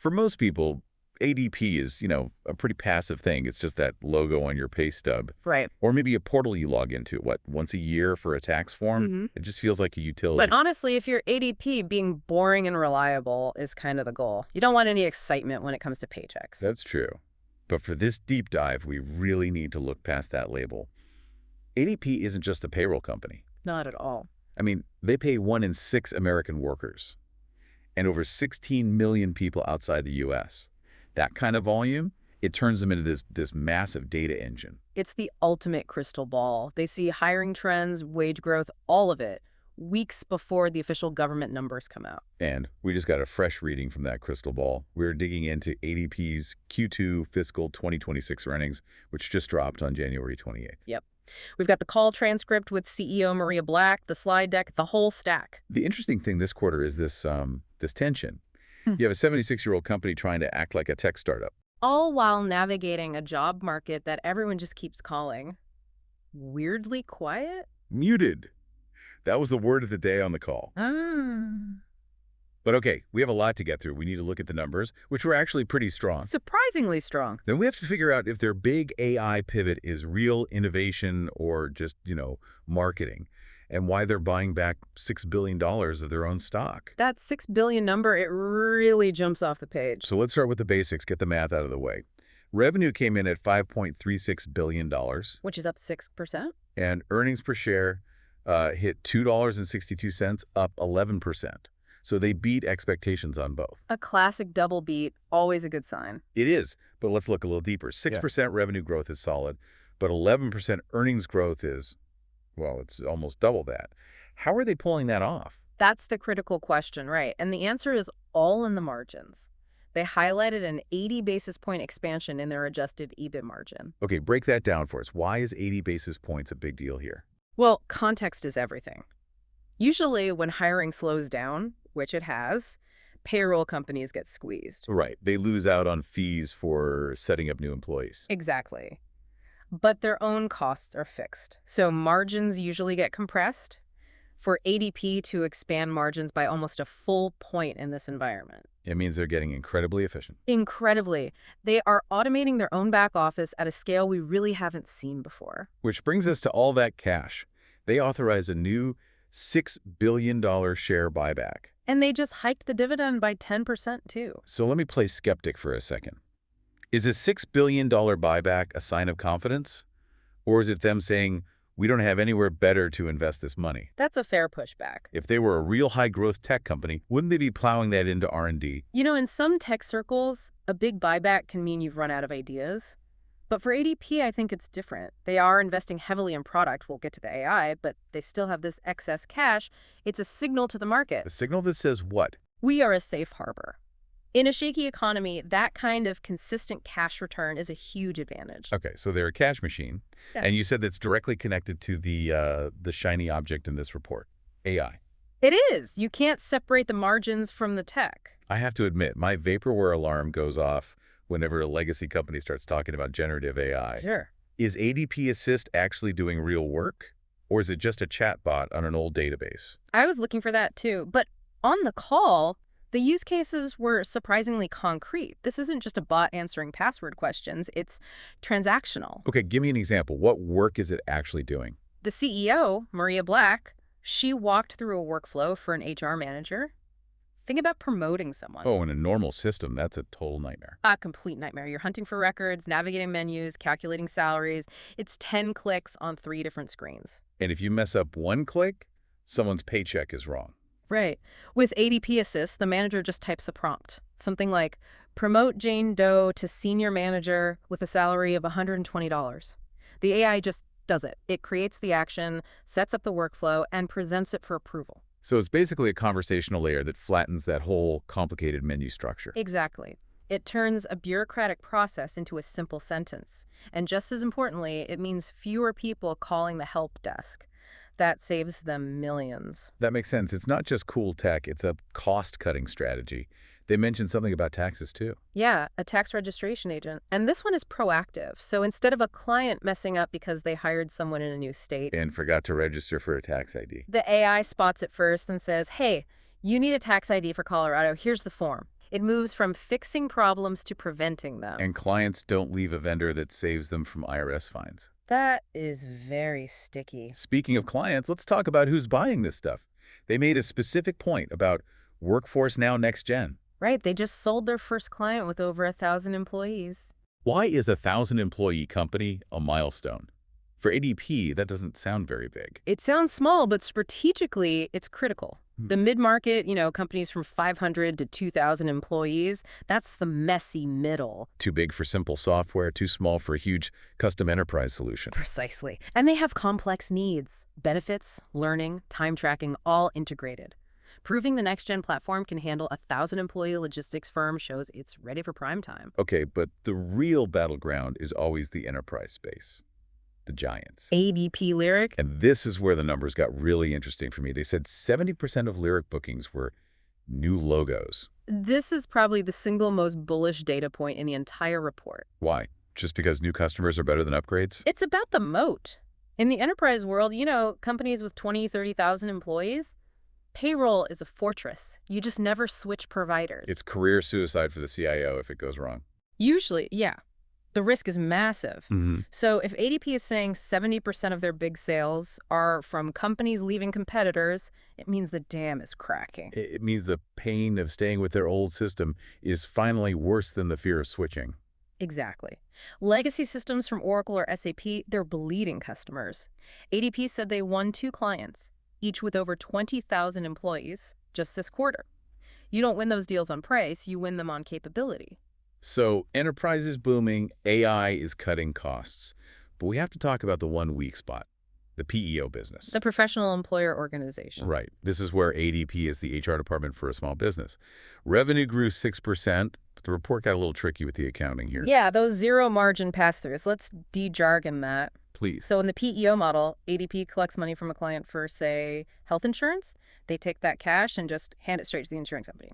For most people, ADP is, a pretty passive thing. It's just that logo on your pay stub. Right. Or maybe a portal you log into, once a year for a tax form? It just feels like a utility. But honestly, if you're ADP, being boring and reliable is kind of the goal. You don't want any excitement when it comes to paychecks. That's true. But for this deep dive, we really need to look past that label. ADP isn't just a payroll company. Not at all. I mean, they pay 1 in 6 American workers and over 16 million people outside the U.S. That kind of volume, it turns them into this massive data engine. It's the ultimate crystal ball. They see hiring trends, wage growth, all of it, weeks before the official government numbers come out. And we just got a fresh reading from that crystal ball. We're digging into ADP's Q2 fiscal 2026 earnings, which just dropped on January 28th. Yep. We've got the call transcript with CEO Maria Black, the slide deck, the whole stack. The interesting thing this quarter is this tension. You have a 76-year-old company trying to act like a tech startup. All while navigating a job market that everyone just keeps calling weirdly quiet? Muted. That was the word of the day on the call. But okay, we have a lot to get through. We need to look at the numbers, which were actually pretty strong. Surprisingly strong. Then we have to figure out if their big AI pivot is real innovation or just, marketing, and why they're buying back $6 billion of their own stock. That $6 billion number, it really jumps off the page. So let's start with the basics, get the math out of the way. Revenue came in at $5.36 billion. Which is up 6%. And earnings per share hit $2.62, up 11%. So they beat expectations on both. A classic double beat, always a good sign. It is, but let's look a little deeper. 6% revenue growth is solid, but 11% earnings growth is, well, it's almost double that. How are they pulling that off? That's the critical question, right? And the answer is all in the margins. They highlighted an 80 basis point expansion in their adjusted EBIT margin. Okay, break that down for us. Why is 80 basis points a big deal here? Well, context is everything. Usually when hiring slows down, which it has, payroll companies get squeezed. Right. They lose out on fees for setting up new employees. Exactly. But their own costs are fixed. So margins usually get compressed. For ADP to expand margins by almost a full point in this environment. It means they're getting incredibly efficient. Incredibly. They are automating their own back office at a scale we really haven't seen before. Which brings us to all that cash. They authorized a new $6 billion share buyback. And they just hiked the dividend by 10% too. So let me play skeptic for a second. Is a $6 billion buyback a sign of confidence? Or is it them saying, we don't have anywhere better to invest this money? That's a fair pushback. If they were a real high-growth tech company, wouldn't they be plowing that into R&D? In some tech circles, a big buyback can mean you've run out of ideas. But for ADP, I think it's different. They are investing heavily in product. We'll get to the AI, but they still have this excess cash. It's a signal to the market. A signal that says what? We are a safe harbor. In a shaky economy, that kind of consistent cash return is a huge advantage. Okay, so they're a cash machine. Yeah. And you said that's directly connected to the shiny object in this report, AI. It is. You can't separate the margins from the tech. I have to admit, my vaporware alarm goes off whenever a legacy company starts talking about generative AI. Sure. Is ADP Assist actually doing real work? Or is it just a chatbot on an old database? I was looking for that too. But on the call, the use cases were surprisingly concrete. This isn't just a bot answering password questions. It's transactional. Okay, give me an example. What work is it actually doing? The CEO, Maria Black, she walked through a workflow for an HR manager. Think about promoting someone. Oh, in a normal system, that's a total nightmare. A complete nightmare. You're hunting for records, navigating menus, calculating salaries. It's 10 clicks on 3 different screens. And if you mess up one click, someone's paycheck is wrong. Right. With ADP Assist, the manager just types a prompt. Something like, promote Jane Doe to senior manager with a salary of $120. The AI just does it. It creates the action, sets up the workflow, and presents it for approval. So it's basically a conversational layer that flattens that whole complicated menu structure. Exactly. It turns a bureaucratic process into a simple sentence. And just as importantly, it means fewer people calling the help desk. That saves them millions. That makes sense. It's not just cool tech, it's a cost-cutting strategy. They mentioned something about taxes, too. Yeah, a tax registration agent. And this one is proactive. So instead of a client messing up because they hired someone in a new state And forgot to register for a tax ID. the AI spots it first and says, hey, you need a tax ID for Colorado. Here's the form. It moves from fixing problems to preventing them. And clients don't leave a vendor that saves them from IRS fines. That is very sticky. Speaking of clients, let's talk about who's buying this stuff. They made a specific point about Workforce Now Next Gen. Right, they just sold their first client with over 1,000 employees. Why is a 1,000-employee company a milestone? For ADP, that doesn't sound very big. It sounds small, but strategically, it's critical. The mid-market, companies from 500 to 2,000 employees, that's the messy middle. Too big for simple software, too small for a huge custom enterprise solution. Precisely. And they have complex needs. Benefits, learning, time tracking, all integrated. Proving the next-gen platform can handle a 1,000-employee logistics firm shows it's ready for prime time. Okay, but the real battleground is always the enterprise space. The giants. ADP Lyric? And this is where the numbers got really interesting for me. They said 70% of Lyric bookings were new logos. This is probably the single most bullish data point in the entire report. Why? Just because new customers are better than upgrades? It's about the moat. In the enterprise world, companies with 20, 30,000 employees, payroll is a fortress. You just never switch providers. It's career suicide for the CIO if it goes wrong. Usually, yeah. The risk is massive. Mm-hmm. So if ADP is saying 70% of their big sales are from companies leaving competitors, it means the dam is cracking. It means the pain of staying with their old system is finally worse than the fear of switching. Exactly. Legacy systems from Oracle or SAP, they're bleeding customers. ADP said they won 2 clients, each with over 20,000 employees, just this quarter. You don't win those deals on price, you win them on capability. So enterprise is booming, AI is cutting costs. But we have to talk about the one weak spot, the PEO business. The professional employer organization. Right. This is where ADP is the HR department for a small business. Revenue grew 6%, but the report got a little tricky with the accounting here. Yeah, those zero margin pass-throughs. Let's de-jargon that. Please. So in the PEO model, ADP collects money from a client for, say, health insurance. They take that cash and just hand it straight to the insurance company.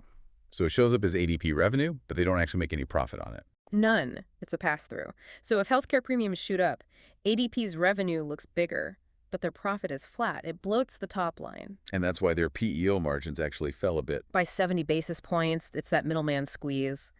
So it shows up as ADP revenue, but they don't actually make any profit on it. None. It's a pass-through. So if healthcare premiums shoot up, ADP's revenue looks bigger, but their profit is flat. It bloats the top line. And that's why their PEO margins actually fell a bit. By 70 basis points, it's that middleman squeeze.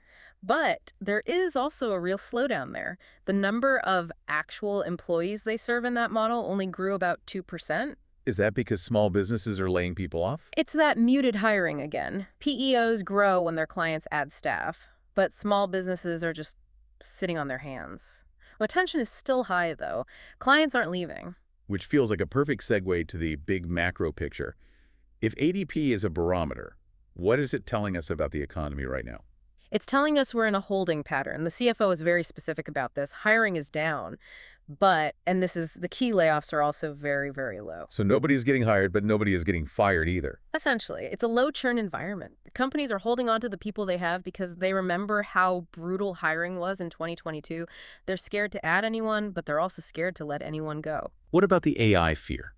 But there is also a real slowdown there. The number of actual employees they serve in that model only grew about 2%. Is that because small businesses are laying people off? It's that muted hiring again. PEOs grow when their clients add staff, but small businesses are just sitting on their hands. Retention is still high, though. Clients aren't leaving. Which feels like a perfect segue to the big macro picture. If ADP is a barometer, what is it telling us about the economy right now? It's telling us we're in a holding pattern. The CFO is very specific about this. Hiring is down. But, and this is the key, layoffs are also very, very low. So nobody is getting hired, but nobody is getting fired either. Essentially, it's a low churn environment. Companies are holding on to the people they have because they remember how brutal hiring was in 2022. They're scared to add anyone, but they're also scared to let anyone go. What about the AI fear?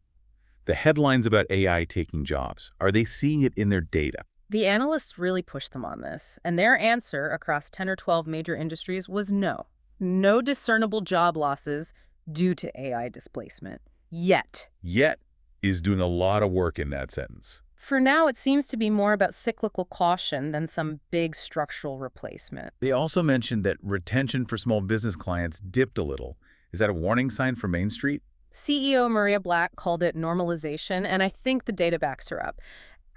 The headlines about AI taking jobs, are they seeing it in their data? The analysts really pushed them on this, and their answer across 10 or 12 major industries was no. No discernible job losses due to AI displacement. Yet. Yet is doing a lot of work in that sentence. For now, it seems to be more about cyclical caution than some big structural replacement. They also mentioned that retention for small business clients dipped a little. Is that a warning sign for Main Street? CEO Maria Black called it normalization, and I think the data backs her up.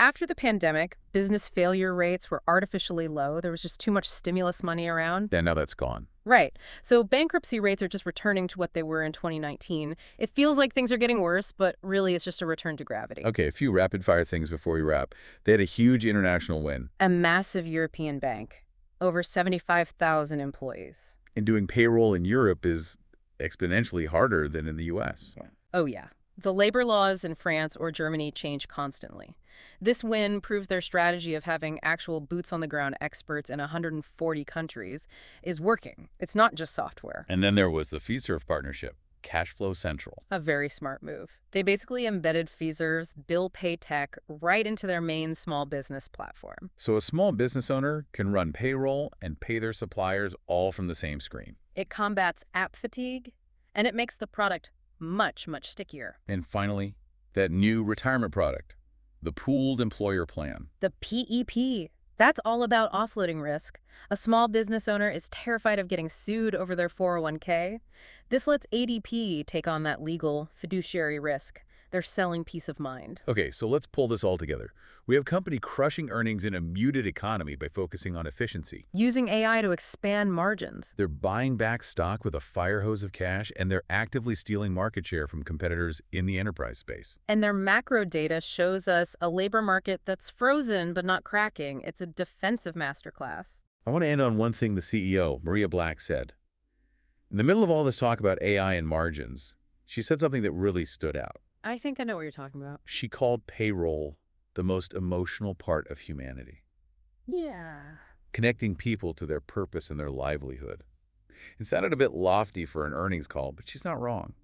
After the pandemic, business failure rates were artificially low. There was just too much stimulus money around. And now that's gone. Right. So bankruptcy rates are just returning to what they were in 2019. It feels like things are getting worse, but really it's just a return to gravity. Okay, a few rapid-fire things before we wrap. They had a huge international win. A massive European bank. Over 75,000 employees. And doing payroll in Europe is exponentially harder than in the U.S. Oh, yeah. The labor laws in France or Germany change constantly. This win proves their strategy of having actual boots-on-the-ground experts in 140 countries is working. It's not just software. And then there was the Fiserv partnership, Cashflow Central. A very smart move. They basically embedded Fiserv's bill pay tech right into their main small business platform. So a small business owner can run payroll and pay their suppliers all from the same screen. It combats app fatigue, and it makes the product much, much stickier. And finally, that new retirement product, the Pooled Employer Plan. The PEP. That's all about offloading risk. A small business owner is terrified of getting sued over their 401k. This lets ADP take on that legal fiduciary risk. They're selling peace of mind. Okay, so let's pull this all together. We have a company crushing earnings in a muted economy by focusing on efficiency. Using AI to expand margins. They're buying back stock with a fire hose of cash, and they're actively stealing market share from competitors in the enterprise space. And their macro data shows us a labor market that's frozen but not cracking. It's a defensive masterclass. I want to end on one thing the CEO, Maria Black, said. In the middle of all this talk about AI and margins, she said something that really stood out. I think I know what you're talking about. She called payroll the most emotional part of humanity, Yeah. connecting people to their purpose and their livelihood. It sounded a bit lofty for an earnings call, but she's not wrong.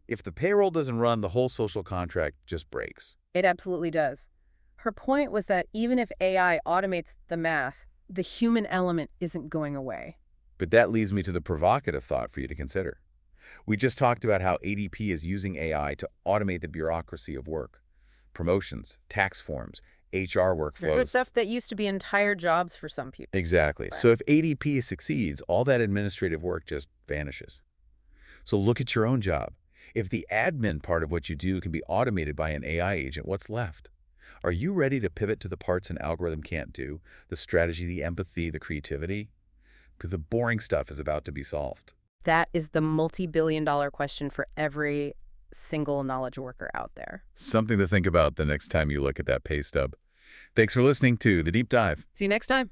If the payroll doesn't run, the whole social contract just breaks. It absolutely does. Her point was that even if AI automates the math, the human element isn't going away. But that leads me to the provocative thought for you to consider. We just talked about how ADP is using AI to automate the bureaucracy of work. Promotions, tax forms, HR workflows. Stuff that used to be entire jobs for some people. Exactly. Right. So if ADP succeeds, all that administrative work just vanishes. So look at your own job. If the admin part of what you do can be automated by an AI agent, what's left? Are you ready to pivot to the parts an algorithm can't do? The strategy, the empathy, the creativity? Because the boring stuff is about to be solved. That is the multi-billion-dollar question for every single knowledge worker out there. Something to think about the next time you look at that pay stub. Thanks for listening to The Deep Dive. See you next time.